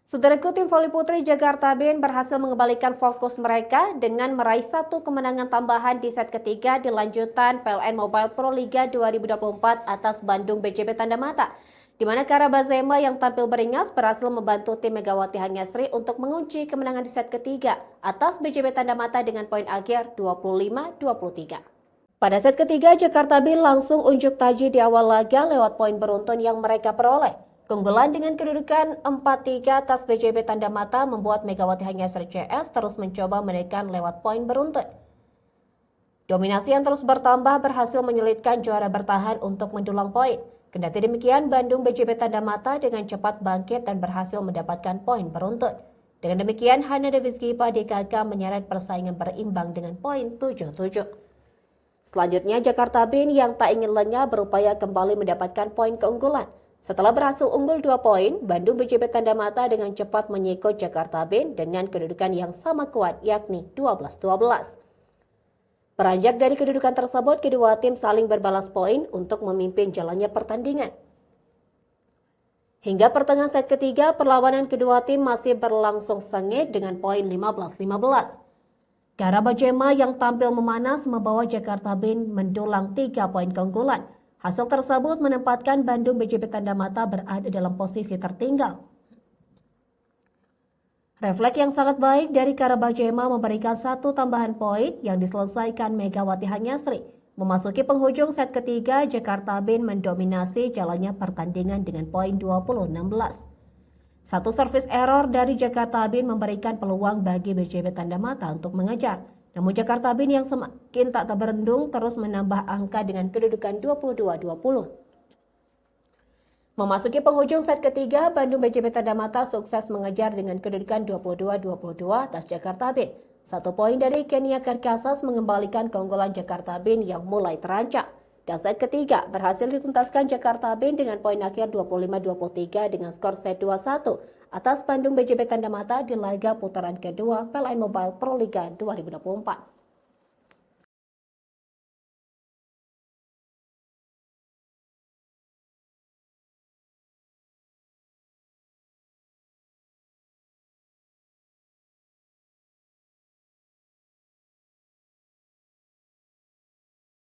Saudaraku, tim voli putri Jakarta BIN berhasil mengembalikan fokus mereka dengan meraih satu kemenangan tambahan di set ketiga di lanjutan PLN Mobile Pro Liga 2024 atas Bandung BJB Tanda Mata, di mana Kara Bazema yang tampil beringas berhasil membantu tim Megawati Hanyasri untuk mengunci kemenangan di set ketiga atas BJB Tanda Mata dengan poin akhir 25-23. Pada set ketiga, Jakarta BIN langsung unjuk taji di awal laga lewat poin beruntun yang mereka peroleh. Keunggulan dengan kedudukan 4-3 atas BJB Tanda Mata membuat Megawati Hanyasri CS terus mencoba menekan lewat poin beruntun. Dominasi yang terus bertambah berhasil menyulitkan juara bertahan untuk mendulang poin. Kendati demikian, Bandung BJB Tanda Mata dengan cepat bangkit dan berhasil mendapatkan poin beruntun. Dengan demikian, Hana Devis Gipa DKK menyeret persaingan berimbang dengan poin 7-7. Selanjutnya, Jakarta BIN yang tak ingin lengah berupaya kembali mendapatkan poin keunggulan. Setelah berhasil unggul 2 poin, Bandung BJB Tanda Mata dengan cepat menyikut Jakarta BIN dengan kedudukan yang sama kuat, yakni 12-12. Beranjak dari kedudukan tersebut, kedua tim saling berbalas poin untuk memimpin jalannya pertandingan. Hingga pertengahan set ketiga, perlawanan kedua tim masih berlangsung sengit dengan poin 15-15. Kara Bazema yang tampil memanas membawa Jakarta BIN mendulang 3 poin keunggulan. Hasil tersebut menempatkan Bandung BJB Tanda Mata berada dalam posisi tertinggal. Refleks yang sangat baik dari Kara Bazema memberikan satu tambahan poin yang diselesaikan Megawati Hanyasri. Memasuki penghujung set ketiga, Jakarta BIN mendominasi jalannya pertandingan dengan poin 20-16. Satu servis error dari Jakarta BIN memberikan peluang bagi BJB Tanda Mata untuk mengejar. Namun Jakarta BIN yang semakin tak terbendung terus menambah angka dengan kedudukan 22-20. Memasuki penghujung set ketiga, Bandung BJB Tanda Mata sukses mengejar dengan kedudukan 22-22 atas Jakarta BIN. 1 poin dari Kenia Karkasas mengembalikan keunggulan Jakarta BIN yang mulai terancam. Dan set ketiga berhasil dituntaskan Jakarta BIN dengan poin akhir 25-23 dengan skor set 2-1 atas Bandung BJB Tanda Mata di laga putaran kedua PLN Mobile Pro Liga 2024.